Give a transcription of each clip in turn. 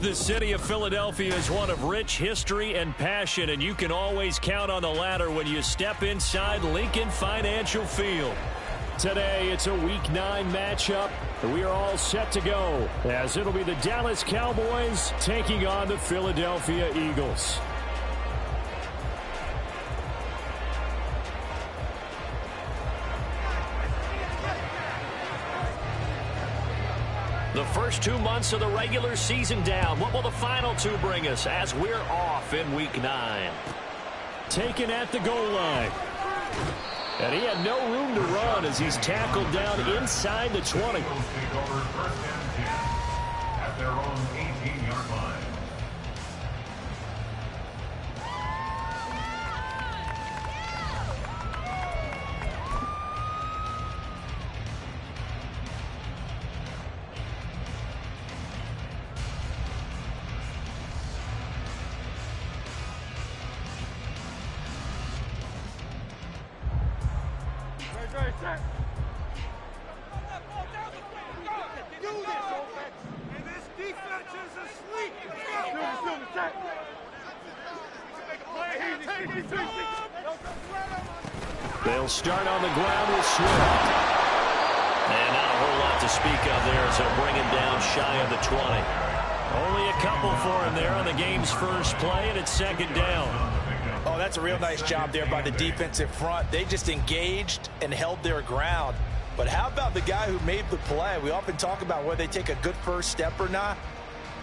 The city of Philadelphia is one of rich history and passion, and you can always count on the latter when you step inside Lincoln Financial Field. Today, it's a Week 9 matchup, and we are all set to go, as it'll be the Dallas Cowboys taking on the Philadelphia Eagles. The first 2 months of the regular season down. What will the final 2 bring us as we're off in Week 9? Taken at the goal line. And he had no room to run as he's tackled down inside the 20. At their own 18-yard line. They'll start on the ground with Swift. And not a whole lot to speak of there as they'll bring him down shy of the 20. Only a couple for him there on the game's first play, and it's second down. Oh, that's a real nice job there by the defensive front. They just engaged and held their ground. But how about the guy who made the play? We often talk about whether they take a good first step or not.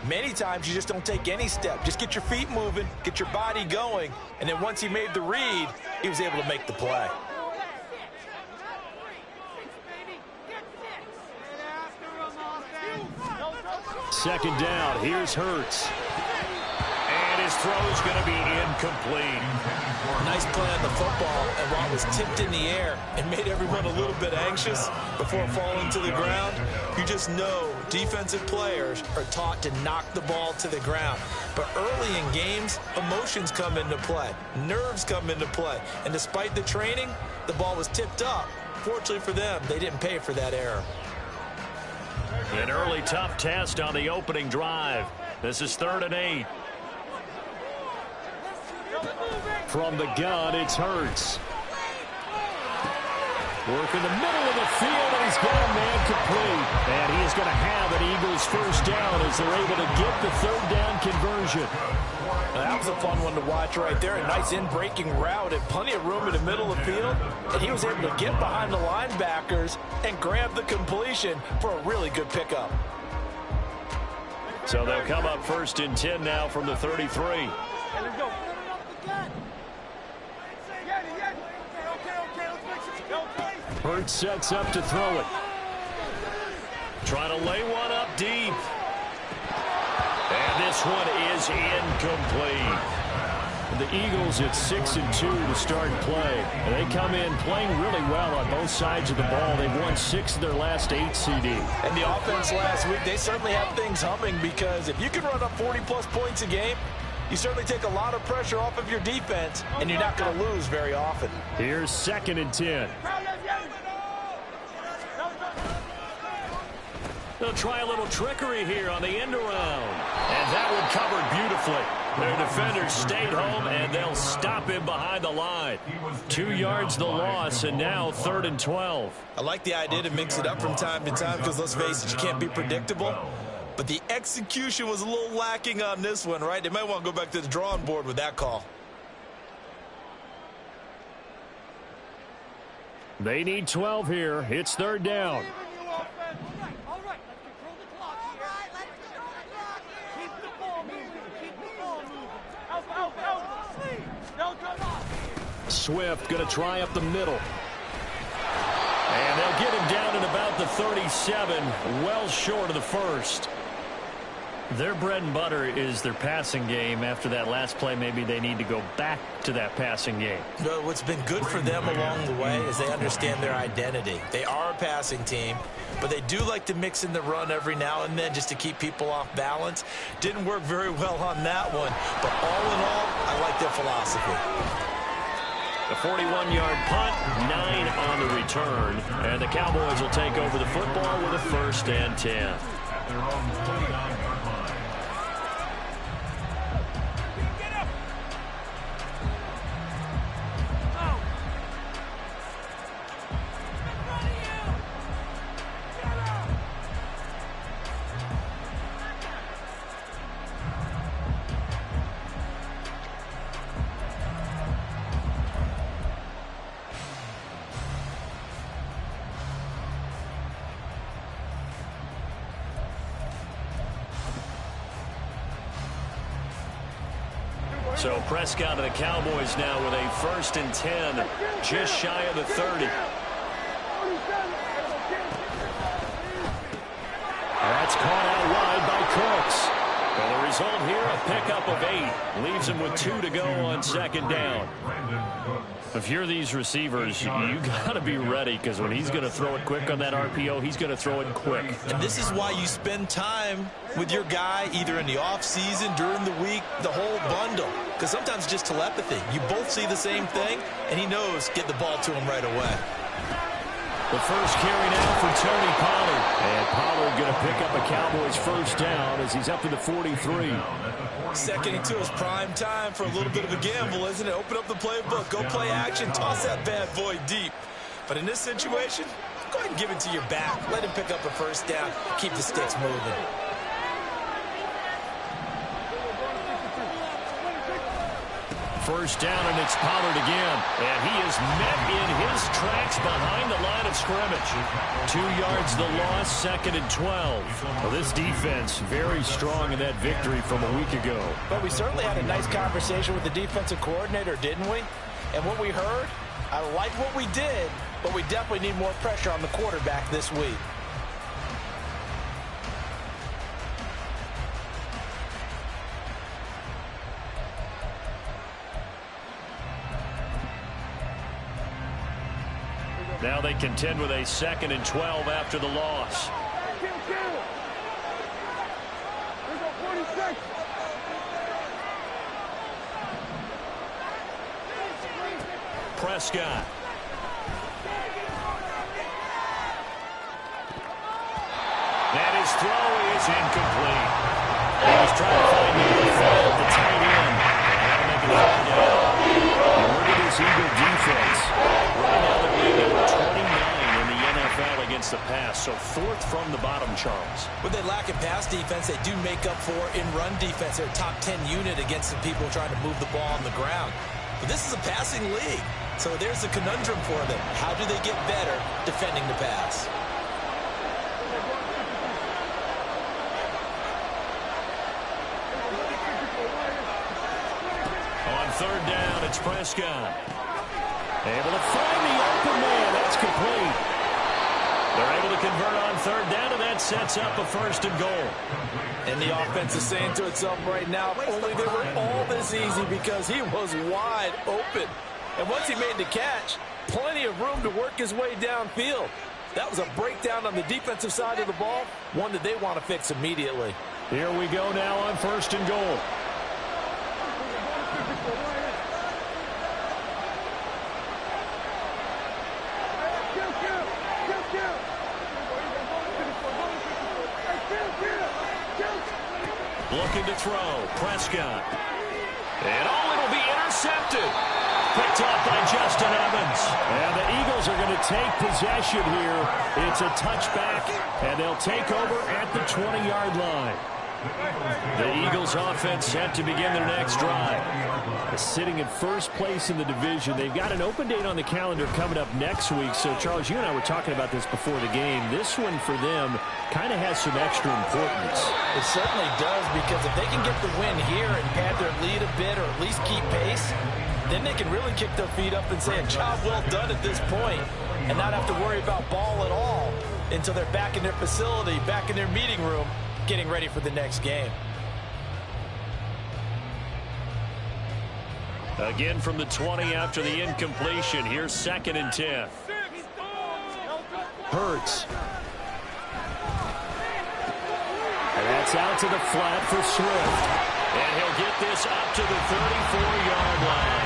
Many times you just don't take any step. Just get your feet moving, get your body going, and then once he made the read, he was able to make the play. Second down, here's Hurts. And his throw's going to be incomplete. Nice play on the football, and while it was tipped in the air and made everyone a little bit anxious before falling to the ground, you just know defensive players are taught to knock the ball to the ground. But early in games, emotions come into play. Nerves come into play. And despite the training, the ball was tipped up. Fortunately for them, they didn't pay for that error. An early tough test on the opening drive. This is 3rd and 8. From the gun, it's Hurts. Work in the middle of the field, and he's got a man complete. And he is going to have an Eagles first down as they're able to get the 3rd down conversion. That was a fun one to watch right there. A nice in-breaking route and plenty of room in the middle of the field. And he was able to get behind the linebackers and grab the completion for a really good pickup. So they'll come up 1st and 10 now from the 33. Hurts sets up to throw it. Trying to lay one up deep. And this one is incomplete. The Eagles at 6-2 to start play. And they come in playing really well on both sides of the ball. They've won 6 of their last 8 CD. And the offense last week, they certainly have things humming, because if you can run up 40-plus points a game, you certainly take a lot of pressure off of your defense, and you're not going to lose very often. Here's 2nd and 10. They'll try a little trickery here on the end around. And that one covered beautifully. Their defenders stayed home, and they'll stop him behind the line. 2 yards the loss, and now 3rd and 12. I like the idea to mix it up from time to time, because let's face it, you can't be predictable. But the execution was a little lacking on this one, right? They might want to go back to the drawing board with that call. They need 12 here. It's 3rd down. Swift going to try up the middle. And they'll get him down at about the 37, well short of the 1st. Their bread and butter is their passing game. After that last play, maybe they need to go back to that passing game. But what's been good for them along the way is they understand their identity. They are a passing team, but they do like to mix in the run every now and then just to keep people off balance. Didn't work very well on that one, but all in all, I like their philosophy. A 41-yard punt, 9 on the return, and the Cowboys will take over the football with a 1st and 10. So Prescott and the Cowboys now with a 1st and 10, just shy of the 30. That's caught out wide by Cooks. And the result here, a pickup of 8. Leaves him with 2 to go on 2nd down. If you're these receivers, you got to be ready, because when he's going to throw it quick on that RPO, he's going to throw it quick. And this is why you spend time with your guy, either in the offseason, during the week, the whole bundle. Because sometimes just telepathy. You both see the same thing, and he knows get the ball to him right away. The first carry now for Tony Pollard. And Pollard going to pick up a Cowboys 1st down as he's up to the 43. 2nd and 2 is prime time for a little bit of a gamble, isn't it? Open up the playbook, go play action, toss that bad boy deep. But in this situation, go ahead and give it to your back. Let him pick up a 1st down. Keep the sticks moving. First down, and it's Pollard again. And he is met in his tracks behind the line of scrimmage. 2 yards the loss, 2nd and 12. Well, this defense very strong in that victory from a week ago. But we certainly had a nice conversation with the defensive coordinator, didn't we? And what we heard, I like what we did, but we definitely need more pressure on the quarterback this week. Now they contend with a 2nd and 12 after the loss. Prescott. And his throw is incomplete. He was trying to find the tight end. And make it third down. And look at this Eagle defense. Right now they're rated number 29 in the NFL against the pass. So 4th from the bottom, Charles. When they lack in pass defense, they do make up for in run defense. They're a top 10 unit against the people trying to move the ball on the ground. But this is a passing league. So there's a conundrum for them. How do they get better defending the pass? On 3rd down, it's Prescott. Able to find the open man. That's complete. They're able to convert on 3rd down, and that sets up a 1st and goal. And the offense is saying to itself right now, only they were all this easy because he was wide open. And once he made the catch, plenty of room to work his way downfield. That was a breakdown on the defensive side of the ball, one that they want to fix immediately. Here we go now on 1st and goal. Looking to throw, Prescott. And it'll be intercepted. Picked off by Justin Evans. And the Eagles are going to take possession here. It's a touchback, and they'll take over at the 20-yard line. The Eagles offense set to begin their next drive. Sitting in 1st place in the division. They've got an open date on the calendar coming up next week. So, Charles, you and I were talking about this before the game. This one for them kind of has some extra importance. It certainly does, because if they can get the win here and pad their lead a bit or at least keep pace, then they can really kick their feet up and say a job well done at this point and not have to worry about ball at all until they're back in their facility, back in their meeting room, getting ready for the next game. Again from the 20 after the incompletion. Here's 2nd and 10. Hurts. And that's out to the flat for Swift. And he'll get this up to the 34-yard line.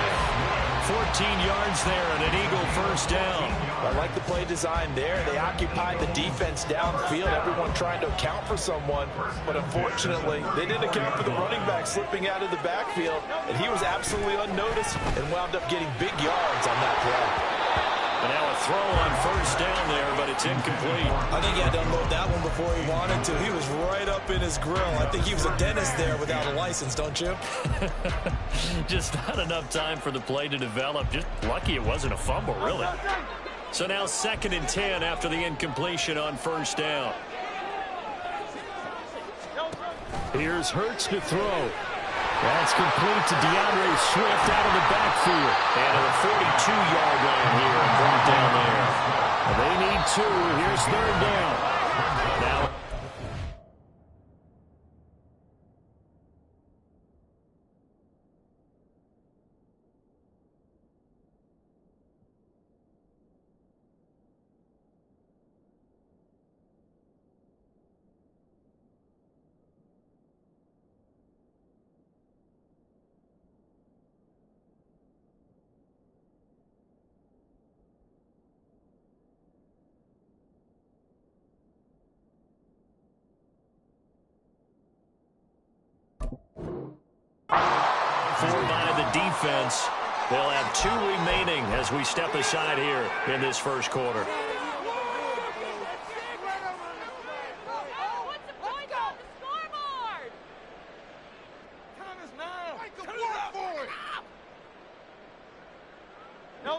14 yards there and an Eagle 1st down. I like the play design there. They occupied the defense downfield, everyone trying to account for someone. But unfortunately, they didn't account for the running back slipping out of the backfield. And he was absolutely unnoticed and wound up getting big yards on that play. And now a throw on 1st down there, but it's incomplete. I think he had to unload that one before he wanted to. He was right up in his grill. I think he was a dentist there without a license, don't you? Just not enough time for the play to develop. Just lucky it wasn't a fumble, really. So now 2nd and 10 after the incompletion on 1st down. Here's Hurts to throw. That's complete to DeAndre Swift out of the backfield. And to the 42-yard line here and brought down there. They need 2. Here's third down. Now, by the defense. They'll have 2 remaining as we step aside here in this first quarter.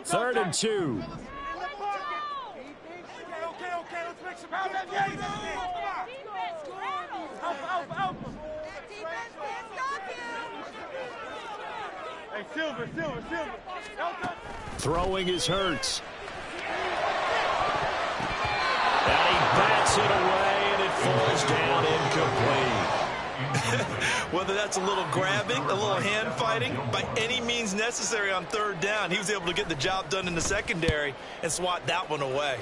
Third and 2. Let's make some out. Hey, Silver. Throwing is Hurts. And he bats it away, and it falls down incomplete. Whether that's a little grabbing, a little hand fighting, by any means necessary on third down, he was able to get the job done in the secondary and swat that one away.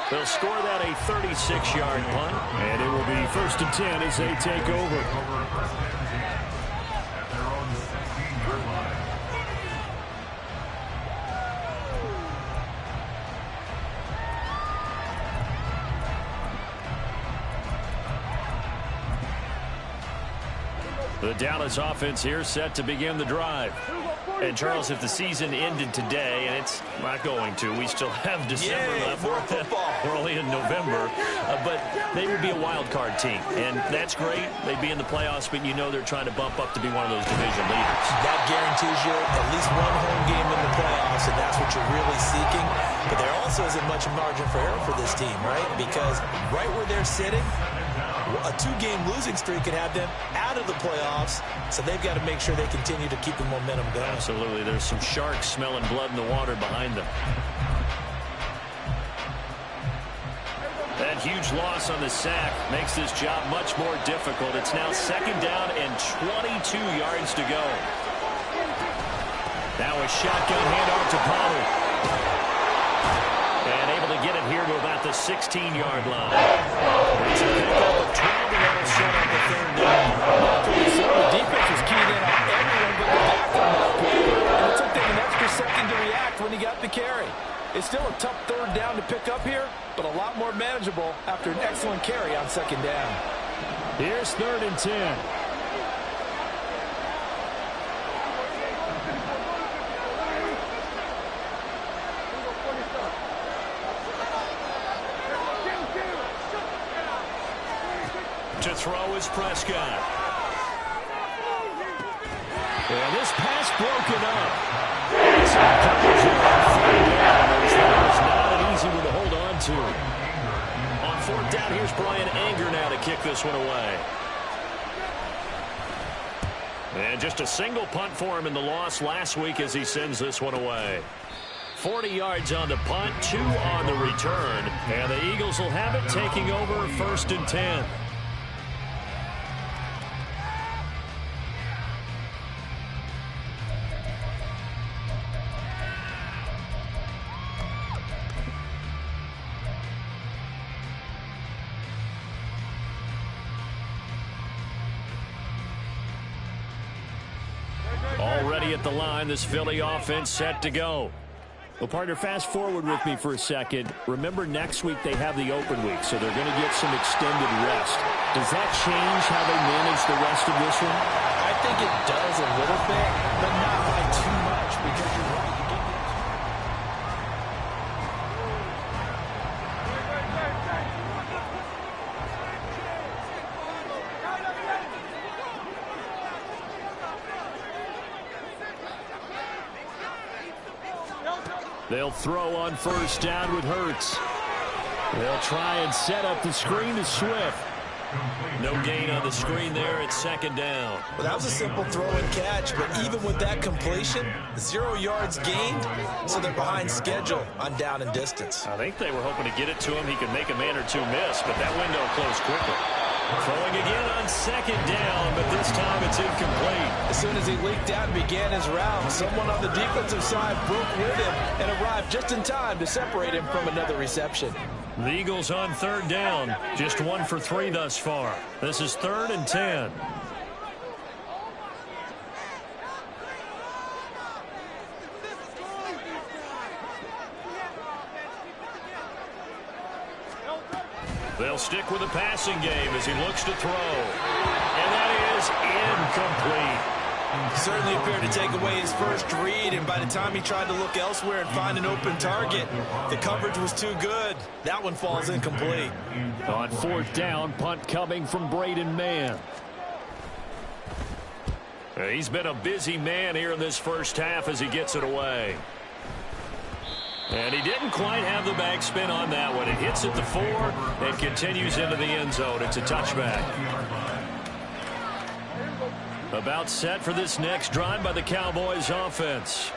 They'll score that a 36-yard punt, and it will be 1st and 10 as they take over. At their own 16-yard line. The Dallas offense here set to begin the drive. And, Charles, if the season ended today, and it's not going to, we still have December left. More football. We're only in November. But they would be a wild card team. And that's great. They'd be in the playoffs, but you know they're trying to bump up to be one of those division leaders. That guarantees you at least one home game in the playoffs, and that's what you're really seeking. But there also isn't much margin for error for this team, right? Because right where they're sitting, a 2-game losing streak could have them out of the playoffs, so they've got to make sure they continue to keep the momentum going. Absolutely. There's some sharks smelling blood in the water behind them. That huge loss on the sack makes this job much more difficult. It's now 2nd down and 22 yards to go. Now a shotgun handoff to Pollard. And able to get it here to about the 16-yard line. It's a pickup of 12, and that'll set up the 3rd down. The defense was keyed in on everyone but the back on that play. And it took them an extra second to react when he got the carry. It's still a tough 3rd down to pick up here, but a lot more manageable after an excellent carry on 2nd down. Here's 3rd and 10. To throw is Prescott. And this pass broken up. That was not an easy one to hold on to. On 4th down, here's Brian Anger now to kick this one away. And just a single punt for him in the loss last week as he sends this one away. 40 yards on the punt, 2 on the return. And the Eagles will have it, taking over 1st and 10. Already at the line, this Philly offense set to go. Well, partner, fast forward with me for a second. Remember, next week they have the open week, so they're going to get some extended rest. Does that change how they manage the rest of this one? I think it does a little bit, but not by too much, because you're right. They'll throw on first down with Hurts. They'll try and set up the screen to Swift. No gain on the screen there at second down. Well, that was a simple throw and catch, but even with that completion, 0 yards gained, so they're behind schedule on down and distance. I think they were hoping to get it to him. He could make a man or two miss, but that window closed quickly. Throwing again on second down, but this time it's incomplete. As soon as he leaked out and began his route, someone on the defensive side broke with him and arrived just in time to separate him from another reception. The Eagles on third down, just 1 for 3 thus far. This is 3rd and 10. They'll stick with the passing game as he looks to throw. And that is incomplete. Certainly appeared to take away his first read, and by the time he tried to look elsewhere and find an open target, the coverage was too good. That one falls incomplete. On 4th down, punt coming from Braden Mann. He's been a busy man here in this first half as he gets it away. And he didn't quite have the backspin on that one. It hits at the 4 and continues into the end zone. It's a touchback. About set for this next drive by the Cowboys offense.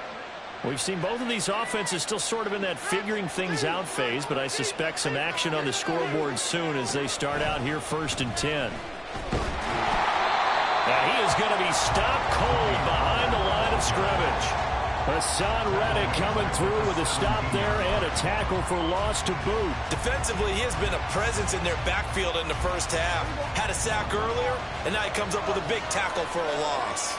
We've seen both of these offenses still sort of in that figuring things out phase, but I suspect some action on the scoreboard soon as they start out here 1st and 10. Now he is going to be stopped cold behind the line of scrimmage. Hassan Reddick coming through with a stop there and a tackle for loss to boot. Defensively, he has been a presence in their backfield in the first half. Had a sack earlier, and now he comes up with a big tackle for a loss.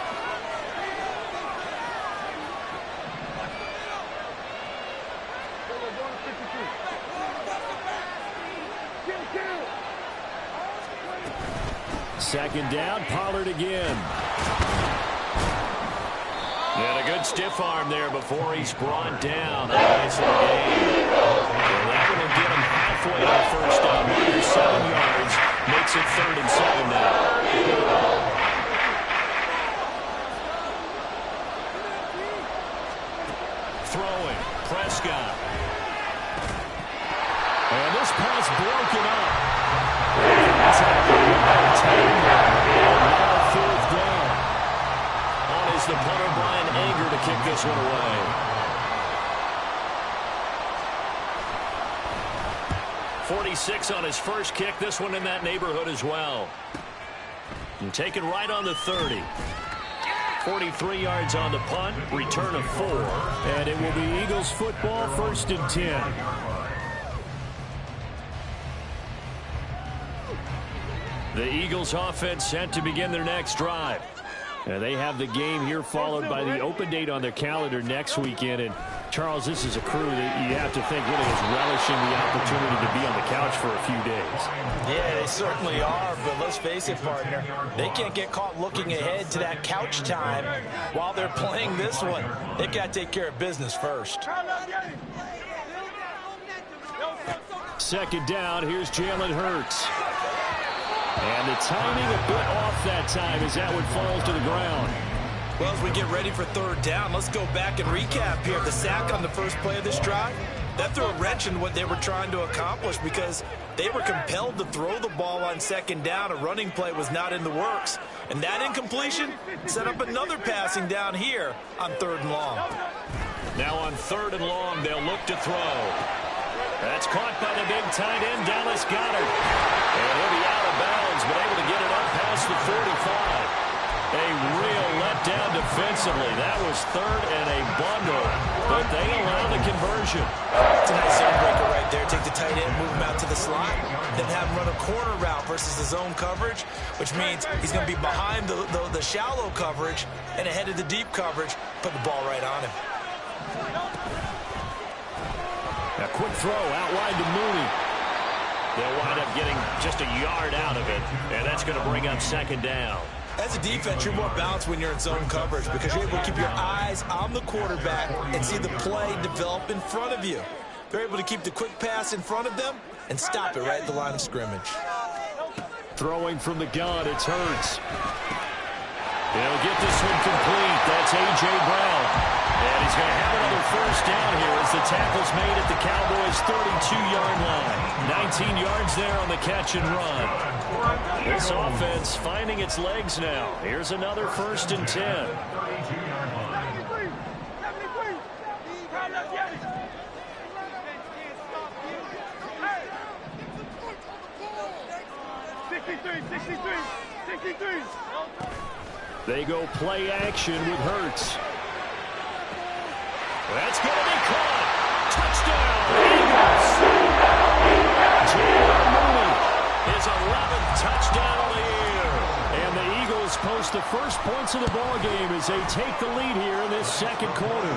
Second down, Pollard again. And a good stiff arm there before he's brought down. Nice little game. And that one will get him halfway to first down. Under 7 yards. Makes it 3rd and 7 now. Throwing. Prescott. And this pass broken up. That's now 4th down. On is the punter, Brian Anger, to kick this one away. .46 on his first kick. This one in that neighborhood as well. And taken right on the 30. 43 yards on the punt. Return of 4. And it will be Eagles football, 1st and 10. The Eagles offense set to begin their next drive. They have the game here followed by the open date on their calendar next weekend. And Charles, this is a crew that you have to think really is relishing the opportunity to be on the couch for a few days. Yeah, they certainly are, but let's face it, partner, they can't get caught looking ahead to that couch time while they're playing this one. They've got to take care of business first. Second down, here's Jalen Hurts. And the timing a bit off that time as that one falls to the ground. Well, as we get ready for 3rd down, let's go back and recap here. The sack on the first play of this drive, that threw a wrench in what they were trying to accomplish because they were compelled to throw the ball on 2nd down. A running play was not in the works. And that incompletion set up another passing down here on 3rd and long. Now on 3rd and long, they'll look to throw. That's caught by the big tight end, Dallas Goedert. And he'll be out of bounds, but able to get it up past the 45. A real letdown defensively. That was 3rd and a bundle, but they allow the conversion. It's a nice zone breaker right there. Take the tight end, move him out to the slot, then have him run a corner route versus the zone coverage, which means he's going to be behind the shallow coverage and ahead of the deep coverage. Put the ball right on him. A quick throw out wide to Mooney. They'll wind up getting just a yard out of it, and that's going to bring up 2nd down. As a defense, you're more balanced when you're in zone coverage because you're able to keep your eyes on the quarterback and see the play develop in front of you. They're able to keep the quick pass in front of them and stop it right at the line of scrimmage. Throwing from the gun, it's Hurts. He'll get this one complete. That's A.J. Brown. And he's going to have another 1st first down here as the tackle's made at the Cowboys' 32-yard line. 19 yards there on the catch and run. This offense finding its legs now. Here's another 1st and 10. 63. They go play action with Hurts. That's going to be caught. Touchdown, Eagles. Jalen Mooney, his 11th touchdown of the year. And the Eagles post the first points of the ball game as they take the lead here in this second quarter.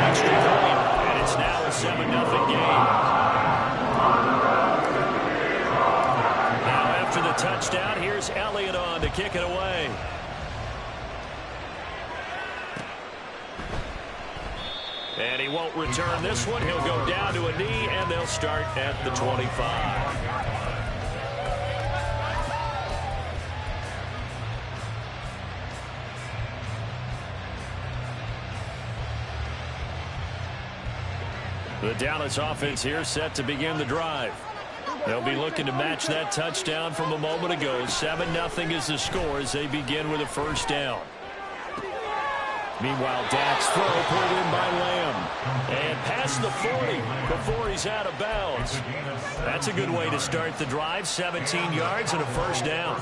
Extra point, and it's now a 7-0 game. After the touchdown, here's Elliott on to kick it away. And he won't return this one. He'll go down to a knee, and they'll start at the 25. The Dallas offense here set to begin the drive. They'll be looking to match that touchdown from a moment ago. 7-0 is the score as they begin with a first down. Meanwhile, Dak's throw pulled in by Lamb. And past the 40 before he's out of bounds. That's a good way to start the drive. 17 yards and a first down.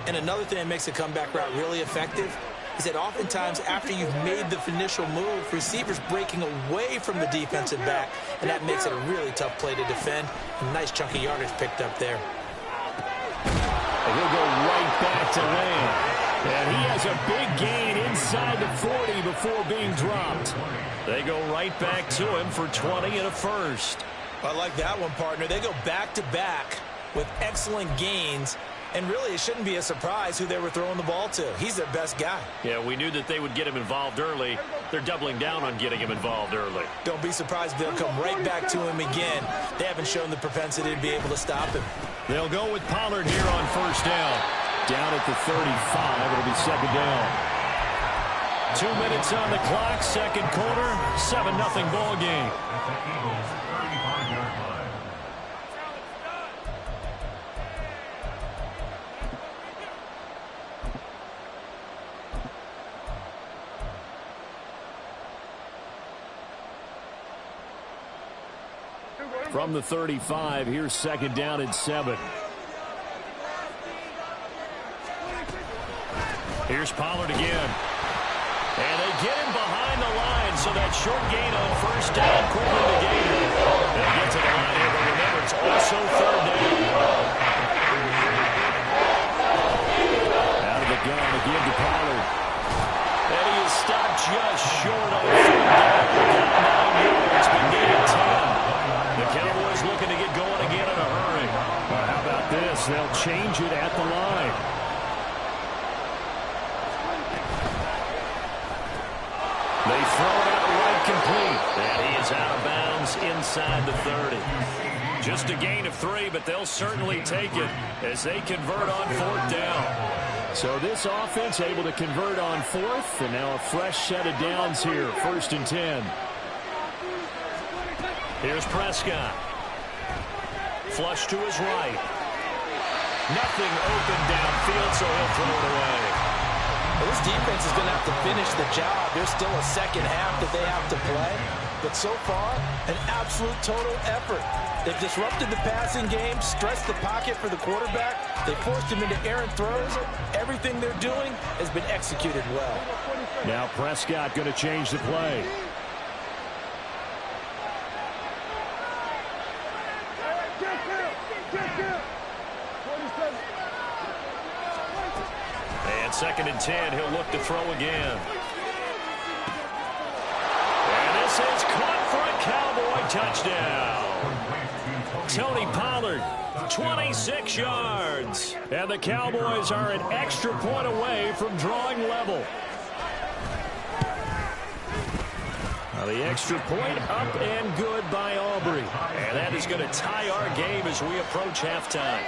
And another thing that makes a comeback route really effective is that oftentimes after you've made the initial move, receivers breaking away from the defensive back, and that makes it a really tough play to defend. A nice chunky yardage picked up there. And he'll go right back to Lamb. And he has a big gain inside the 40 before being dropped. They go right back to him for 20 and a first. I like that one, partner. They go back-to-back with excellent gains. And really, it shouldn't be a surprise who they were throwing the ball to. He's their best guy. Yeah, we knew that they would get him involved early. They're doubling down on getting him involved early. Don't be surprised if they'll come right back to him again. They haven't shown the propensity to be able to stop him. They'll go with Pollard here on first down. Down at the 35, it'll be second down. 2 minutes on the clock, second quarter, 7-0 ball game. From the 35, here's second down and 7. Here's Pollard again. And they get him behind the line, so that short gain on first down quickly negated. They'll get to the line here, but remember, it's also third down. Out of the gun again to Pollard. And he is stopped just short on third down. Got 9 yards, but needed 10. The Cowboys looking to get going again in a hurry. How about this? They'll change it at the line. They throw it out right complete. And he is out of bounds inside the 30. Just a gain of 3, but they'll certainly take it as they convert on fourth down. So this offense able to convert on fourth, and now a fresh set of downs here, 1st and 10. Here's Prescott. Flush to his right. Nothing open downfield, so he'll throw it away. Well, this defense is going to have to finish the job. There's still a second half that they have to play. But so far, an absolute total effort. They've disrupted the passing game, stressed the pocket for the quarterback. They forced him into errant throws. Everything they're doing has been executed well. Now Prescott going to change the play. And 2nd and 10, he'll look to throw again. And this is caught for a Cowboy touchdown. Tony Pollard, 26 yards. And the Cowboys are an extra point away from drawing level. Now the extra point up and good by Aubrey. And that is going to tie our game as we approach halftime.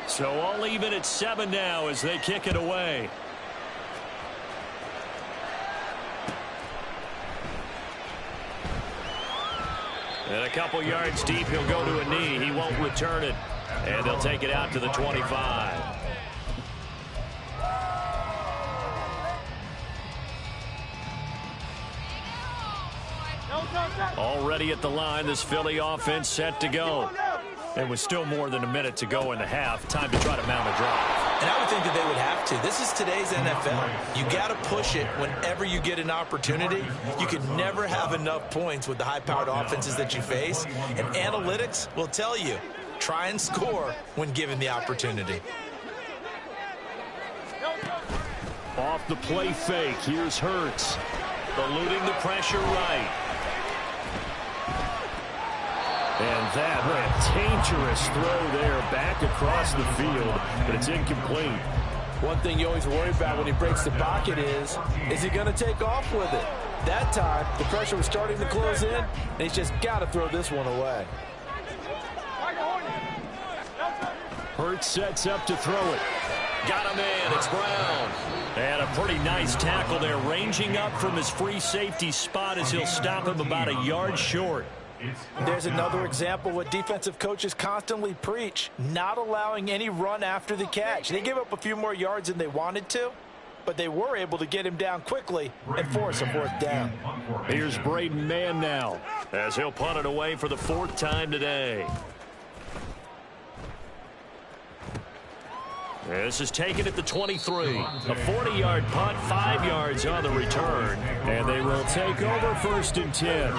So all even at 7 now as they kick it away. And a couple yards deep, he'll go to a knee. He won't return it. And they'll take it out to the 25. Already at the line, this Philly offense set to go. There was still more than a minute to go in the half. Time to try to mount a drive. And I would think that they would have to. This is today's NFL. You got to push it whenever you get an opportunity. You can never have enough points with the high-powered offenses that you face. And analytics will tell you, try and score when given the opportunity. Off the play fake, here's Hurts. Eluding the pressure right. And that, what a dangerous throw there back across the field, but it's incomplete. One thing you always worry about when he breaks the pocket is he going to take off with it? That time, the pressure was starting to close in, and he's just got to throw this one away. Hurts sets up to throw it. Got him in. It's Brown. And a pretty nice tackle there, ranging up from his free safety spot as he'll stop him about a yard short. There's another example what defensive coaches constantly preach, not allowing any run after the catch. They gave up a few more yards than they wanted to, but they were able to get him down quickly and force a fourth down. Here's Braden Mann now, as he'll punt it away for the 4th time today. This is taken at the 23. A 40-yard punt, 5 yards on the return. And they will take over 1st and 10.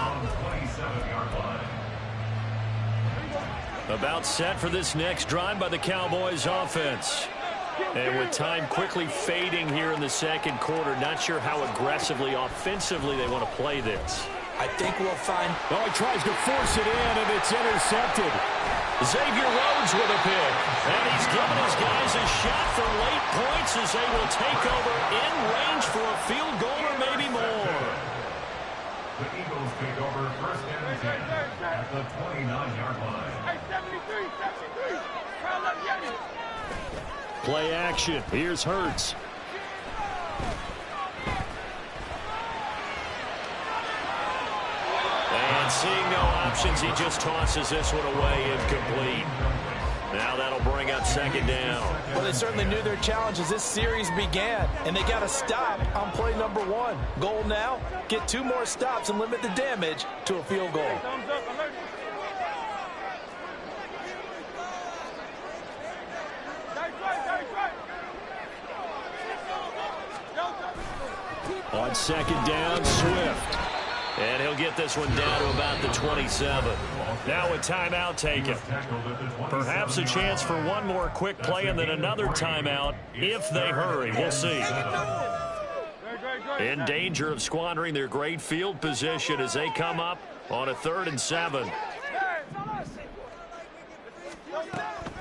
About set for this next drive by the Cowboys offense. And with time quickly fading here in the second quarter, not sure how aggressively, offensively they want to play this. I think we'll find... Oh, he tries to force it in, and it's intercepted. Xavier Rhodes with a pick. And he's given his guys a shot for late points as they will take over in range for a field goal or maybe more. The Eagles take over 1st and 10 at the 29-yard line. Hey, 73. Play action. Here's Hurts. And seeing no options, he just tosses this one away, incomplete. Now that'll bring up 2nd down. Well, they certainly knew their challenge as this series began, and they got to stop on play number 1. Goal now, get 2 more stops and limit the damage to a field goal. Thumbs up, alert. On 2nd down, Swift. And he'll get this one down to about the 27. Now a timeout taken. Perhaps a chance for one more quick play and then another timeout if they hurry. We'll see. In danger of squandering their great field position as they come up on a 3rd and 7.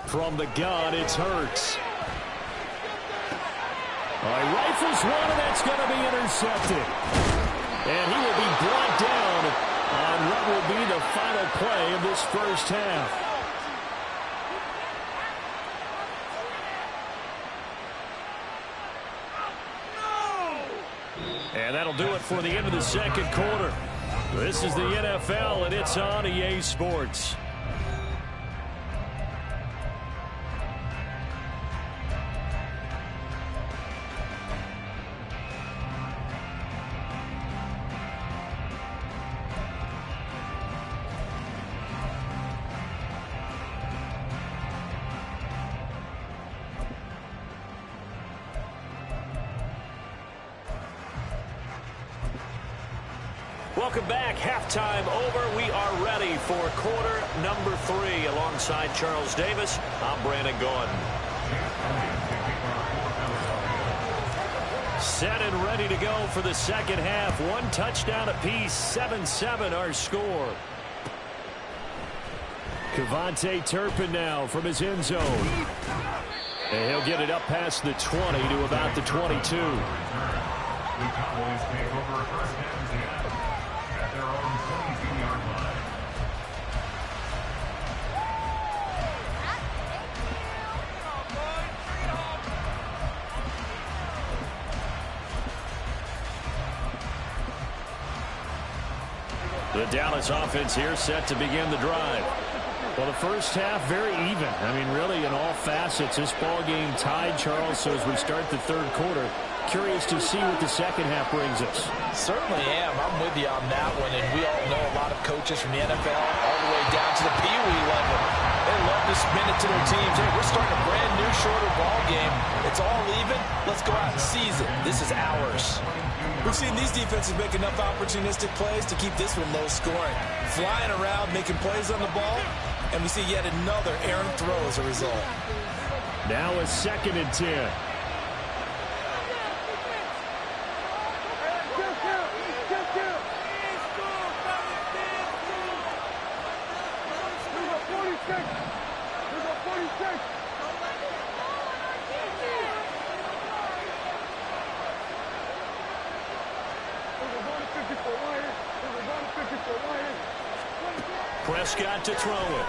From the gun, it's Hurts. He rifles one, and that's going to be intercepted. And he will be brought down on what will be the final play of this first half. And that'll do it for the end of the second quarter. This is the NFL, and it's on EA Sports. Welcome back. Halftime over. We are ready for quarter number 3. Alongside Charles Davis, I'm Brandon Gordon. Set and ready to go for the second half. 1 touchdown apiece. 7-7 our score. Kevontae Turpin now from his end zone. And he'll get it up past the 20 to about the 22. The Cowboys take over 1st and 10 at their own 22-yard line. The Dallas offense here set to begin the drive. Well, the first half, very even. I mean, really, in all facets, this ball game tied, Charles. So as we start the third quarter, curious to see what the second half brings us. Certainly am. I'm with you on that one. And we all know a lot of coaches from the NFL all the way down to the Pee Wee level. They love to spin it to their teams. Hey, we're starting a brand new, shorter ball game. It's all even. Let's go out and seize it. This is ours. We've seen these defenses make enough opportunistic plays to keep this one low scoring. Flying around, making plays on the ball, and we see yet another errant throw as a result. Now a 2nd and 10. Prescott to throw it.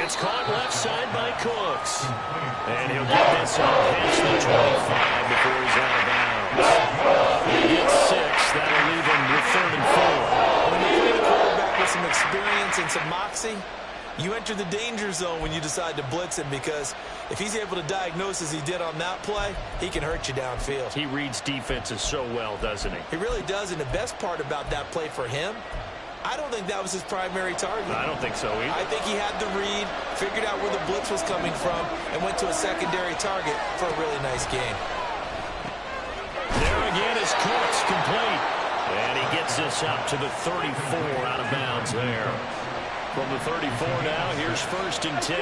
It's caught left side by Cooks. And he'll get this up past the 25 before he's out of bounds. He gets 6. That'll leave him with 3rd and 4. When you play the quarterback with some experience and some moxie, you enter the danger zone when you decide to blitz him, because if he's able to diagnose as he did on that play, he can hurt you downfield. He reads defenses so well, doesn't he? He really does, and the best part about that play for him, I don't think that was his primary target. I don't think so either. I think he had the read, figured out where the blitz was coming from, and went to a secondary target for a really nice game. There again is Cooks, complete. And he gets this up to the 34, out of bounds there. From the 34 now, here's 1st and 10.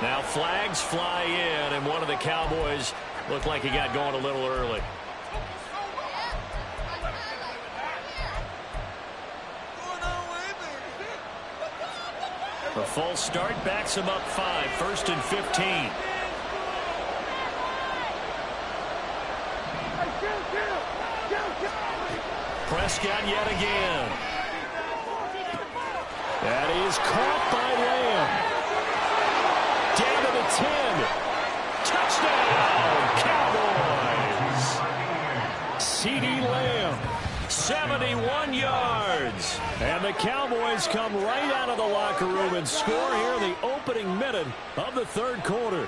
Now flags fly in, and one of the Cowboys looked like he got going a little early. A false start backs him up 5, 1st and 15. Prescott yet again. That is caught by Lamb. Down to the 10. Touchdown, Cowboys. CeeDee Lamb, 71 yards. And the Cowboys come right out of the locker room and score here in the opening minute of the third quarter.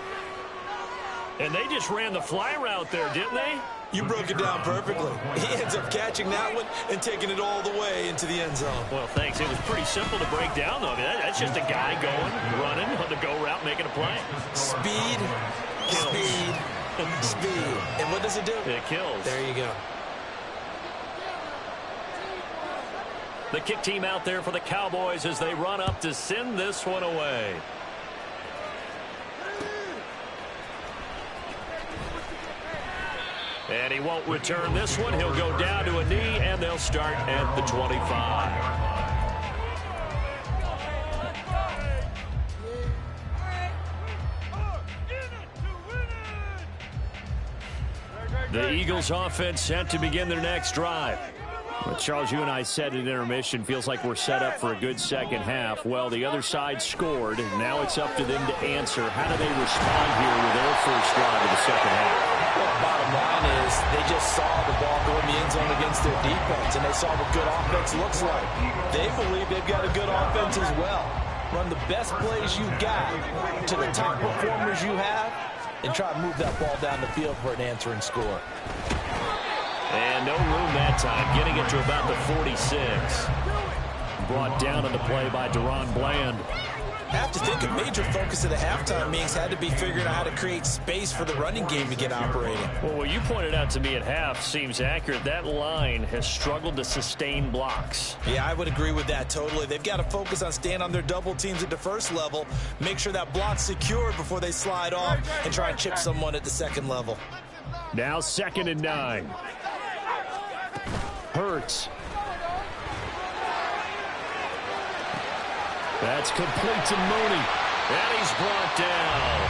And they just ran the fly route there, didn't they? You broke it down perfectly. He ends up catching that one and taking it all the way into the end zone. Well, thanks. It was pretty simple to break down, though. I mean, that's just a guy going, running on the go route, making a play. Speed, speed, speed. And what does it do? It kills. There you go. The kick team out there for the Cowboys as they run up to send this one away. And he won't return this one. He'll go down to a knee, and they'll start at the 25. The Eagles offense set to begin their next drive. But Charles, you and I said at intermission, feels like we're set up for a good second half. Well, the other side scored. Now it's up to them to answer. How do they respond here with their first drive of the second half? Well, bottom line is they just saw the ball go in the end zone against their defense, and they saw what good offense looks like. They believe they've got a good offense as well. Run the best plays you got to the top performers you have, and try to move that ball down the field for an answering score. And no room that time, getting it to about the 46. Brought down on the play by Deron Bland. I have to think a major focus of the halftime meetings had to be figuring out how to create space for the running game to get operating. Well, what you pointed out to me at half seems accurate. That line has struggled to sustain blocks. Yeah, I would agree with that totally. They've got to focus on staying on their double teams at the first level, make sure that block's secure before they slide off and try and chip someone at the second level. Now 2nd and 9. Hurts. That's complete to Mooney. And he's brought down.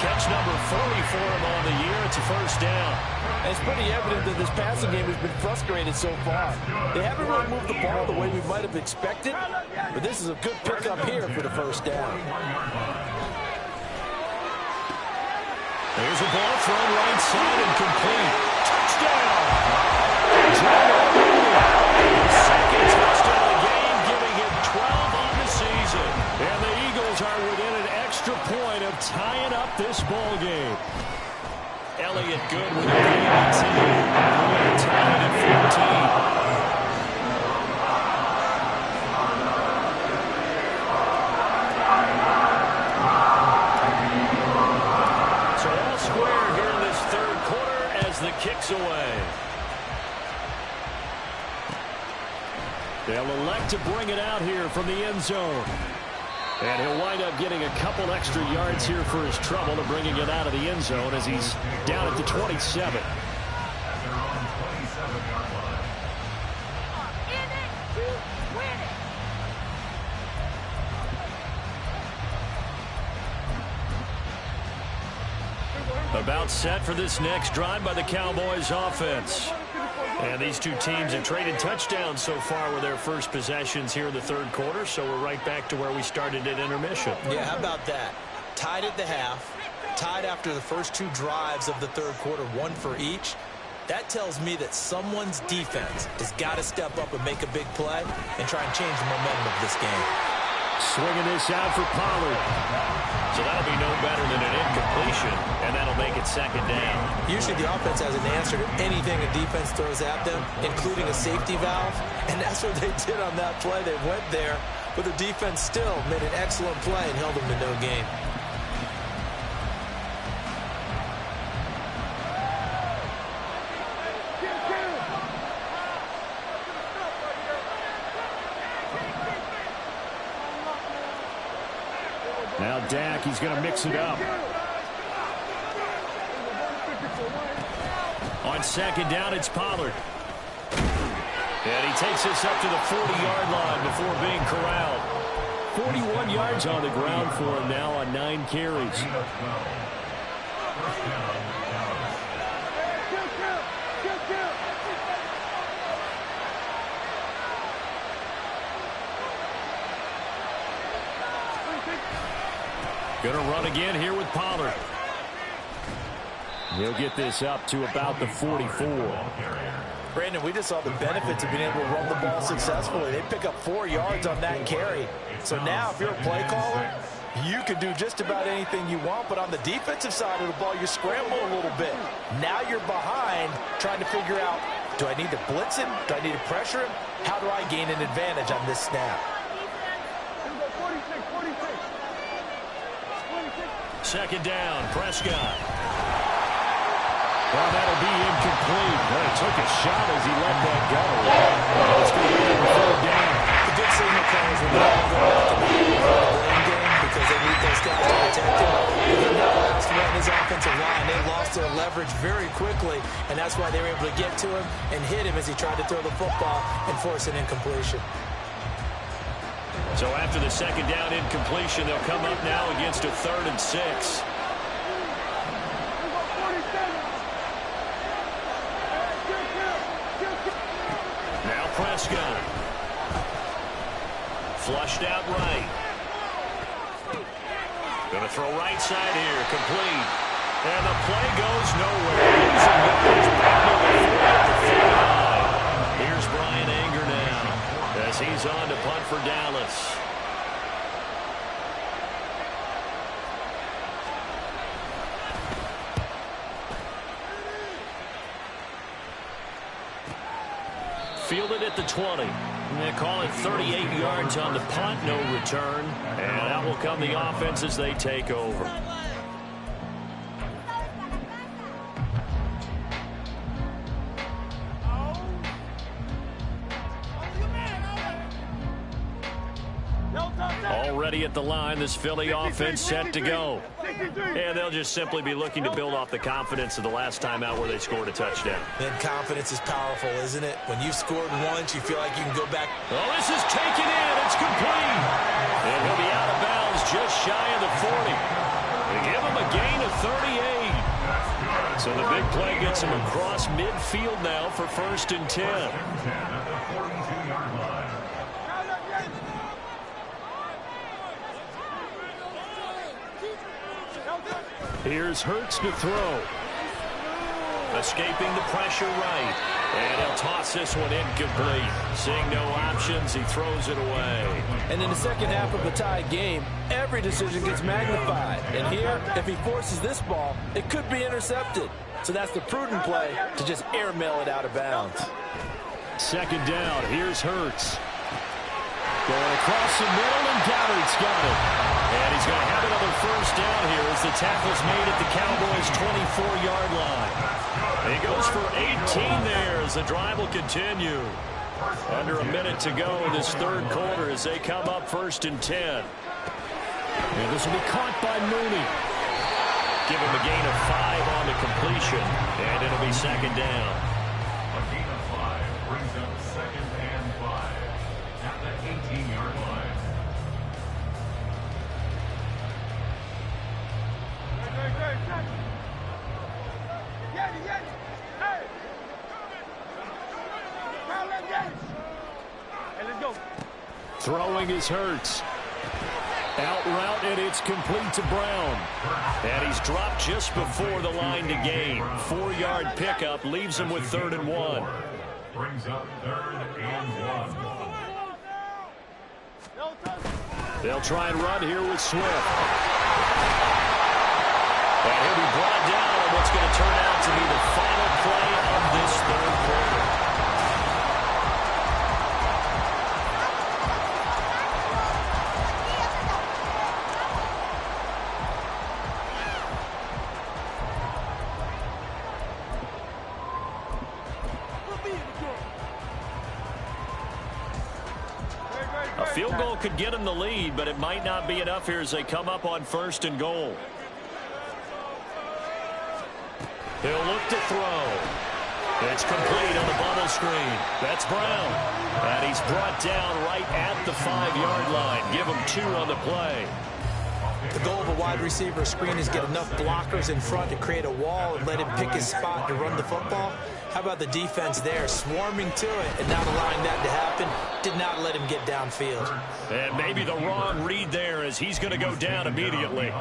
Catch number 40 for him on the year. It's a first down. And it's pretty evident that this passing game has been frustrated so far. They haven't really moved the ball the way we might have expected, but this is a good pickup here for the first down. There's a ball thrown right side and complete. Touchdown! John Elway, second touchdown of the game, giving him 12 on the season. And the Eagles are within an extra point of tying up this ball game. Elliott good with a gain of 10. We're tied at 14. The kicks away. They'll elect to bring it out here from the end zone. And he'll wind up getting a couple extra yards here for his trouble to bringing it out of the end zone as he's down at the 27. About set for this next drive by the Cowboys offense. And these two teams have traded touchdowns so far with their first possessions here in the third quarter, so we're right back to where we started at intermission. Yeah, how about that? Tied at the half, tied after the first two drives of the third quarter, one for each. That tells me that someone's defense has got to step up and make a big play and try and change the momentum of this game. Swinging this out for Pollard. So that'll be no better than an incompletion, and that'll make it second down. Usually the offense has an answer to anything a defense throws at them, including a safety valve, and that's what they did on that play. They went there, but the defense still made an excellent play and held them to no gain. Now Dak, he's going to mix it up. On second down, it's Pollard. And he takes this up to the 40-yard line before being corralled. 41 yards on the ground for him now on 9 carries. Going to run again here with Pollard. He'll get this up to about the 44. Brandon, we just saw the benefits of being able to run the ball successfully. They pick up 4 yards on that carry. So now if you're a play caller, you can do just about anything you want. But on the defensive side of the ball, you scramble a little bit. Now you're behind trying to figure out, do I need to blitz him? Do I need to pressure him? How do I gain an advantage on this snap? Second down, Prescott. Well, that'll be incomplete. Well, he took a shot as he let that go. It's going to be a third down. The good signal calls when they're all going back in the blame game because they need those guys to protect him. They never lost one in his offensive line. They lost their leverage very quickly, and that's why they were able to get to him and hit him as he tried to throw the football and force an incompletion. So after the second down incompletion, they'll come up now against a 3rd and 6. Now Prescott. Flushed out right. Going to throw right side here, complete. And the play goes nowhere. Losing yards back to the 49. Here's Brian Anger now as he's on to punt for Dallas. Fielded at the 20. They call it 38 yards on the punt, no return. And out will come the offense as they take over. Already at the line, this Philly offense set to go. And they'll just simply be looking to build off the confidence of the last time out where they scored a touchdown. Then confidence is powerful, isn't it? When you've scored once, you feel like you can go back. Oh, this is taken in. It's complete. And he'll be out of bounds just shy of the 40. They give him a gain of 30 big play gets him across midfield now for 1st and 10. At the 42-yard line. Here's Hurts to throw. Escaping the pressure right. And he'll toss this one incomplete. Seeing no options, he throws it away. And in the second half of a tie game, every decision gets magnified. And here, if he forces this ball, it could be intercepted. So that's the prudent play to just airmail it out of bounds. 2nd down. Here's Hurts. Going across the middle, and Goddard's got it. And he's going to have another 1st down here as the tackle's made at the Cowboys' 24-yard line. He goes for 18 there as the drive will continue. Under a minute to go in this 3rd quarter as they come up 1st and 10. And this will be caught by Mooney. Give him a gain of 5 on the completion, and it'll be 2nd down. A gain of 5 brings up 2nd and 5 at the 18-yard line. Throwing is Hurts. Out route, and it's complete to Brown. And he's dropped just before the line to gain. 4-yard pickup leaves him with 3rd and 1. Brings up 3rd and 1. They'll try and run here with Swift. And he'll be brought down on what's going to turn out to be the final play of this 3rd quarter. A field goal could get him the lead, but it might not be enough here as they come up on 1st and goal. He'll look to throw. It's complete on the bubble screen. That's Brown. And he's brought down right at the 5-yard line. Give him 2 on the play. The goal of a wide receiver screen is get enough blockers in front to create a wall and let him pick his spot to run the football. How about the defense there, swarming to it and not allowing that to happen? Did not let him get downfield. And maybe the wrong read there as he's going to go down immediately.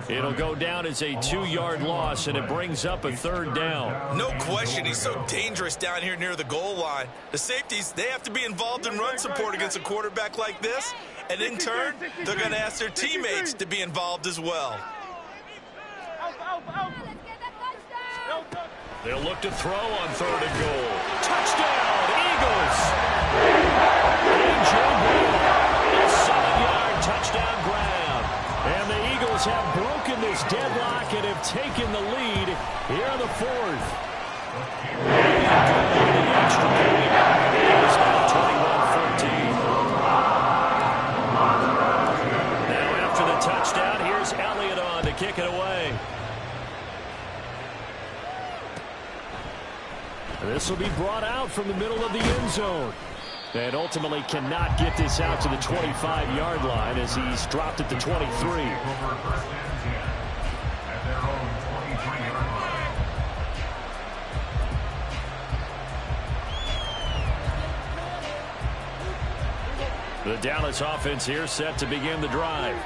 It'll go down as a 2-yard loss, and it brings up a 3rd down. No question, he's so dangerous down here near the goal line. The safeties, they have to be involved in run support against a quarterback like this. And in turn, they're going to ask their teammates to be involved as well. They'll look to throw on 3rd and goal. Touchdown, Eagles! A.J. Brown, a 7-yard touchdown grab. And the Eagles have broken this deadlock and have taken the lead here in the 4th. The extra point is now 21-14. Now after the touchdown, here's Elliott on to kick it away. This will be brought out from the middle of the end zone. And ultimately cannot get this out to the 25-yard line as he's dropped at the 23. Over 1st and 10 at their own 23-yard line. The Dallas offense here set to begin the drive.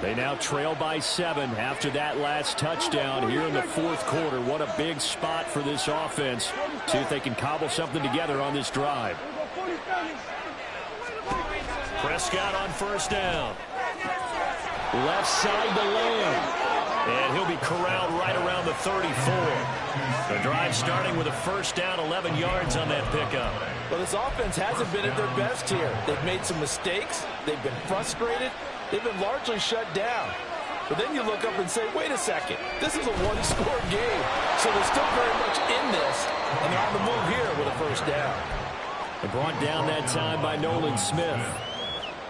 They now trail by 7 after that last touchdown here in the 4th quarter. What a big spot for this offense. See if they can cobble something together on this drive. Prescott on 1st down. Left side to Lamb. And he'll be corralled right around the 34. The drive starting with a 1st down, 11 yards on that pickup. Well, this offense hasn't been at their best here. They've made some mistakes. They've been frustrated. They've been largely shut down. But then you look up and say, wait a second, this is a one-score game. So they're still very much in this, and they're on the move here with a 1st down. And brought down that time by Nolan Smith.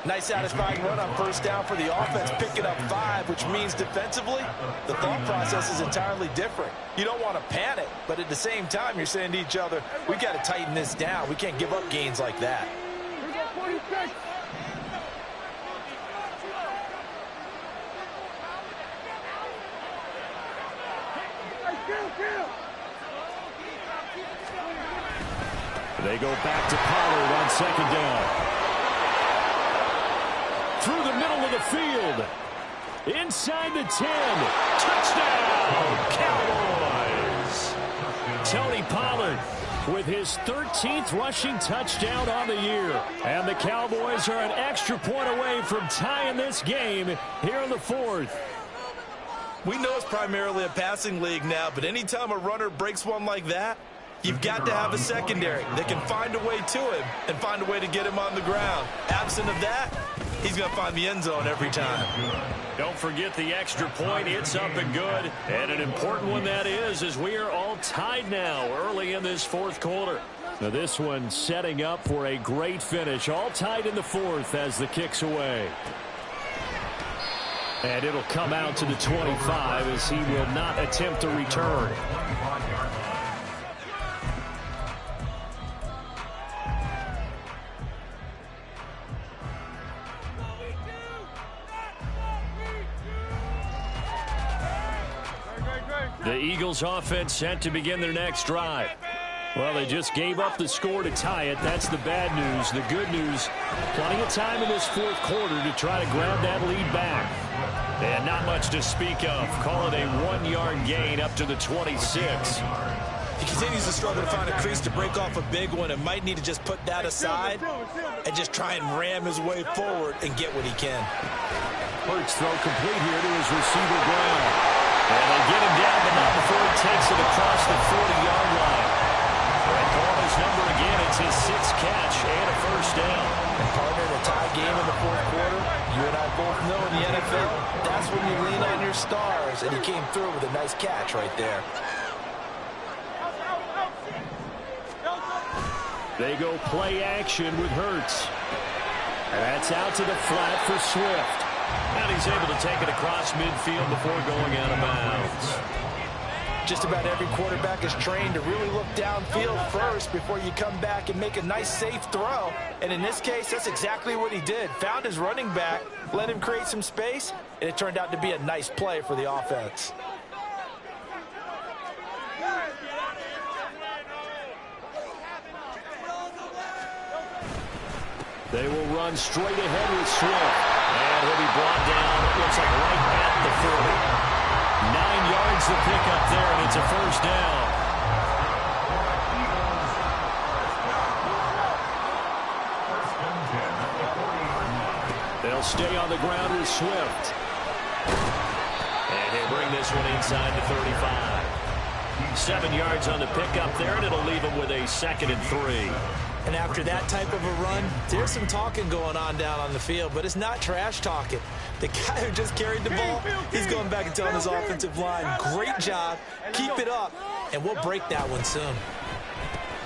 Nice satisfying run on 1st down for the offense, picking up 5, which means defensively, the thought process is entirely different. You don't want to panic, but at the same time, you're saying to each other, we got to tighten this down. We can't give up gains like that. They go back to Pollard on second down. Through the middle of the field. Inside the 10. Touchdown, Cowboys. Tony Pollard with his 13th rushing touchdown on the year. And the Cowboys are an extra point away from tying this game here in the fourth. We know it's primarily a passing league now, but anytime a runner breaks one like that, you've got to have a secondary that can find a way to him and find a way to get him on the ground. Absent of that, he's going to find the end zone every time. Don't forget the extra point. It's up and good. And an important one that is, as we are all tied now early in this fourth quarter. Now this one setting up for a great finish. All tied in the fourth as the kick's away. And it'll come out to the 25 as he will not attempt to return. The Eagles offense set to begin their next drive. Well, they just gave up the score to tie it. That's the bad news. The good news, plenty of time in this fourth quarter to try to grab that lead back. And not much to speak of. Call it a 1-yard gain up to the 26. He continues to struggle to find a crease to break off a big one and might need to just put that aside and just try and ram his way forward and get what he can. Hurts throw complete here to his receiver Brown. And they get him down, but not before he takes it across the 40-yard line. And calling his number again, it's his 6th catch and a first down. And partner, a tie game in the fourth quarter, you and I both know in the NFL, that's when you lean on your stars, and he came through with a nice catch right there. They go play action with Hurts. And that's out to the flat for Swift. And he's able to take it across midfield before going out of bounds. Just about every quarterback is trained to really look downfield first before you come back and make a nice, safe throw. And in this case, that's exactly what he did. Found his running back, let him create some space, and it turned out to be a nice play for the offense. They will run straight ahead with Swift. And he'll be brought down, looks like right at the 40. 9 yards to pick up there, and it's a first down. They'll stay on the ground with Swift. And he'll bring this one inside the 35. 7 yards on the pickup there, and it'll leave him with a 2nd and 3. And after that type of a run, there's some talking going on down on the field, but it's not trash talking. The guy who just carried the ball, he's going back and telling his offensive line, great job, keep it up, and we'll break that one soon.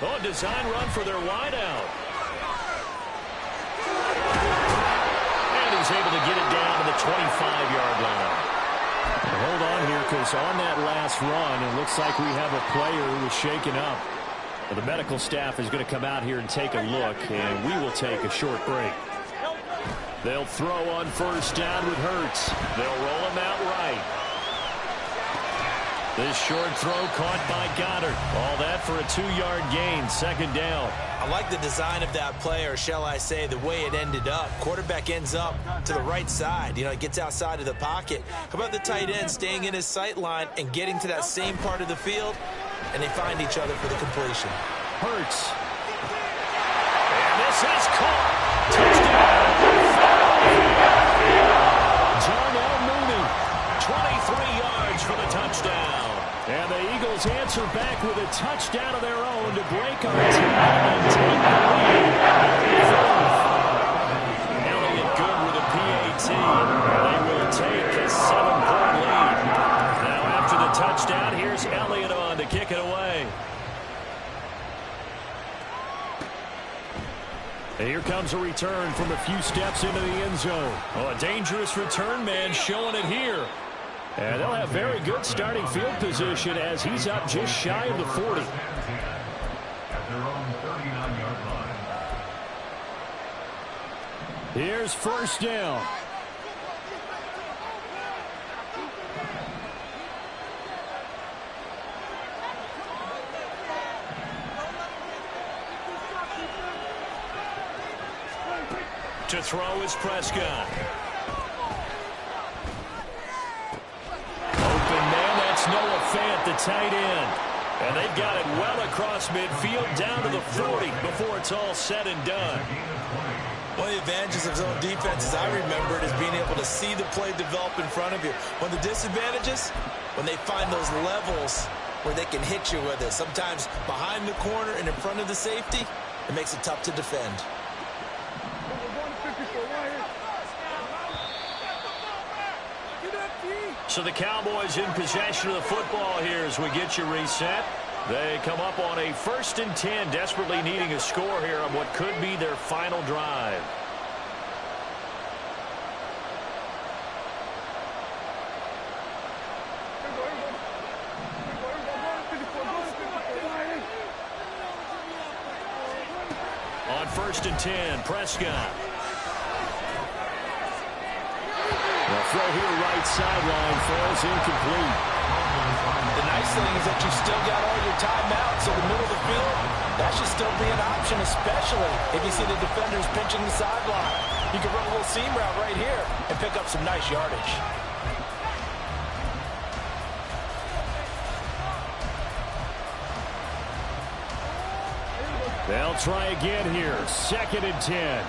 Oh, design run for their wideout. And he's able to get it down to the 25-yard line. Now hold on here, because on that last run, it looks like we have a player who was shaken up. Well, the medical staff is going to come out here and take a look, and we will take a short break. They'll throw on first down with Hurts. They'll roll him out right. This short throw caught by Goddard. All that for a 2-yard gain, 2nd down. I like the design of that play, or shall I say the way it ended up. Quarterback ends up to the right side. You know, he gets outside of the pocket. How about the tight end staying in his sight line and getting to that same part of the field? And they find each other for the completion. Hurts. And this is caught. Touchdown. Darnell Mooney, 23 yards for the touchdown. And the Eagles answer back with a touchdown of their own to break our tie and take the lead. Elliott good with a PAT. They will take a 7-point lead. Now after the touchdown, here's Elliott on to kick it away. And here comes a return from a few steps into the end zone. Oh, a dangerous return man showing it here. And they'll have very good starting field position as he's up just shy of the 40. At their own 39-yard line. Here's first down. To throw is Prescott. Open man, that's Noah Fant, the tight end. And they've got it well across midfield down to the 40 before it's all said and done. One of the advantages of zone defense, as I remember it, is being able to see the play develop in front of you. One of the disadvantages, when they find those levels where they can hit you with it, sometimes behind the corner and in front of the safety, it makes it tough to defend. So the Cowboys in possession of the football here as we get you reset. They come up on a 1st and 10, desperately needing a score here on what could be their final drive. On 1st and 10, Prescott. The throw here right sideline falls incomplete. The nice thing is that you still got all your timeouts, so the middle of the field, that should still be an option, especially if you see the defenders pinching the sideline. You can run a little seam route right here and pick up some nice yardage. They'll try again here. 2nd and 10.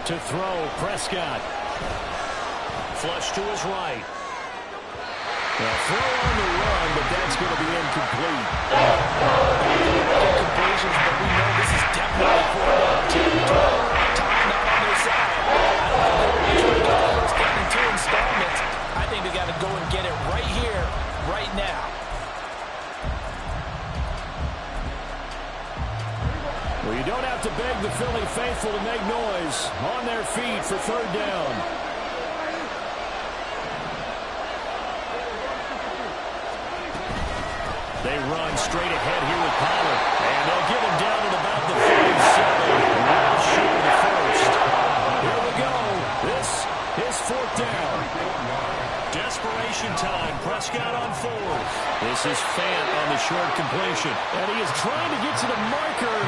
To throw, Prescott. Flush to his right. A throw on the run, but that's going to be incomplete. Incompletions, but we know this is definitely fourth down. Time not on their side. I don't think they're going to try to get in 2 installments. I think they got to go and get it right here, right now. Well, you don't have to beg the Philly faithful to make noise. On their feet for 3rd down. They run straight ahead here with Pollard. And they'll get him down at about the 47. Well short of the first. Here we go. This is 4th down. Desperation time. Prescott on 4th. This is Fant on the short completion. And he is trying to get to the marker.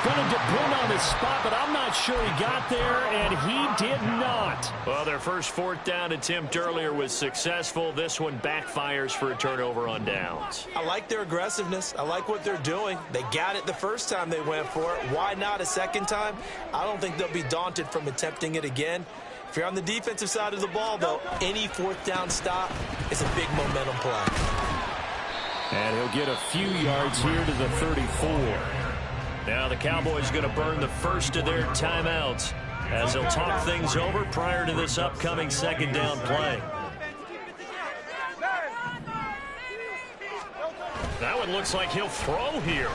Going to depend on his spot, but I'm not sure he got there, and he did not. Well, their first 4th down attempt earlier was successful. This one backfires for a turnover on downs. I like their aggressiveness. I like what they're doing. They got it the first time they went for it. Why not a second time? I don't think they'll be daunted from attempting it again. If you're on the defensive side of the ball, though, any 4th down stop is a big momentum play. And he'll get a few yards here to the 34. Now the Cowboys going to burn the first of their timeouts as they'll talk things over prior to this upcoming 2nd down play. That one looks like he'll throw here.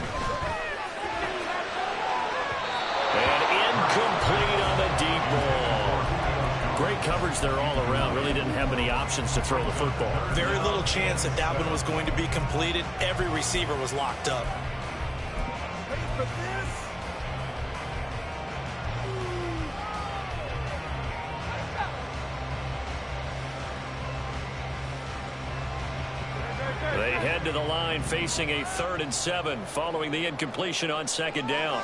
And incomplete on the deep ball. Great coverage there all around. Really didn't have many options to throw the football. Very little chance that that one was going to be completed. Every receiver was locked up. They head to the line facing a 3rd and 7 following the incompletion on 2nd down.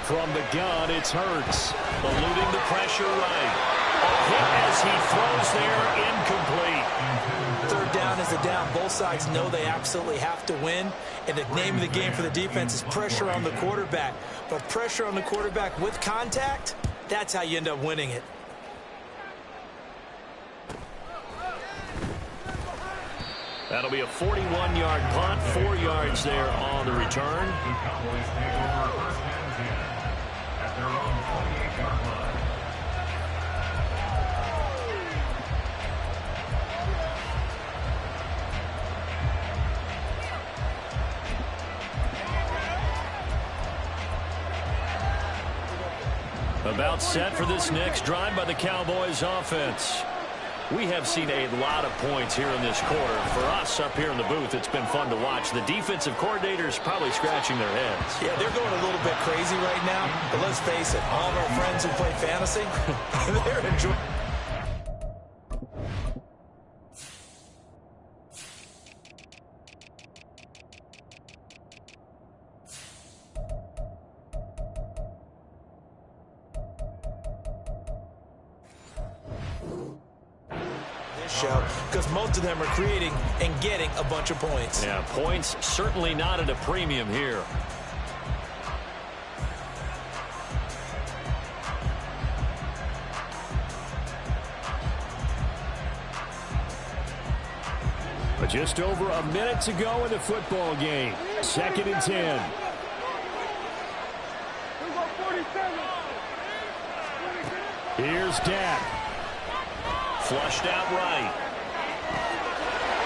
From the gun, it's Hurts. Eluding the pressure right. A hit as he throws there, incomplete. 3rd down is a down. Both sides know they absolutely have to win. And the name of the game for the defense is pressure on the quarterback. But pressure on the quarterback with contact, that's how you end up winning it. That'll be a 41-yard punt, 4 yards there on the return. The Cowboys take over 1st and 10 at their own 28-yard line. About set for this next drive by the Cowboys offense. We have seen a lot of points here in this quarter. For us up here in the booth, it's been fun to watch. The defensive coordinators probably scratching their heads. Yeah, they're going a little bit crazy right now. But let's face it, all of our friends who play fantasy, they're enjoying. Show because most of them are creating and getting a bunch of points. Yeah, points certainly not at a premium here. But just over a minute to go in the football game. 2nd and 10. Here's Dak. Flushed out right.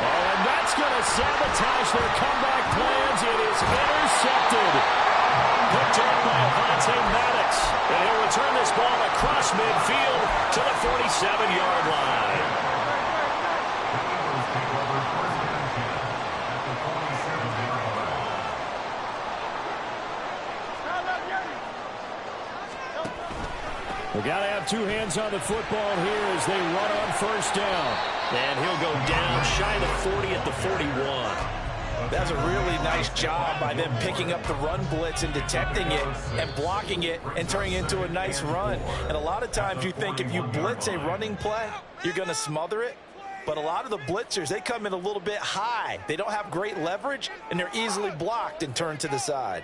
Oh, and that's going to sabotage their comeback plans. It is intercepted. Picked up by Avonte Maddox. And he'll return this ball across midfield to the 47-yard line. We got to have two hands on the football here as they run on 1st down. And he'll go down shy of the 40 at the 41. That's a really nice job by them picking up the run blitz and detecting it and blocking it and turning it into a nice run. And a lot of times you think if you blitz a running play, you're going to smother it. But a lot of the blitzers, they come in a little bit high. They don't have great leverage, and they're easily blocked and turned to the side.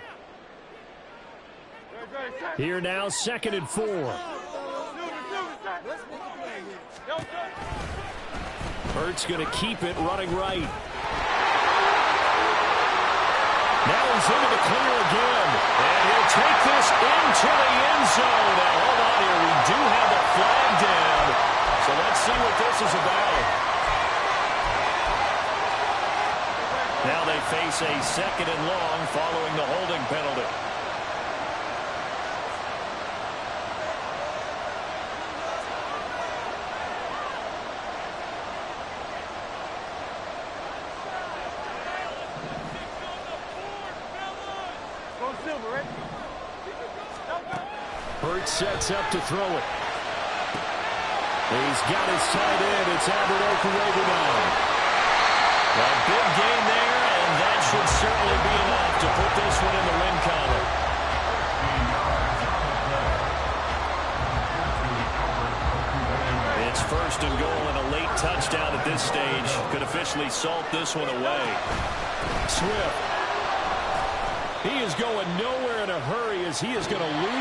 Here now, 2nd and 4. Hurts going to keep it running right. Now he's into the clear again. And he'll take this into the end zone. Now hold on here. We do have a flag down. So let's see what this is about. Now they face a 2nd and long following the holding penalty. Hurts sets up to throw it. He's got his tight end. It's Albert Okuwegu now. A big gain there, and that should certainly be enough to put this one in the win column. It's 1st and goal and a late touchdown at this stage. Could officially salt this one away. Swift. He is going nowhere in a hurry as he is going to lose.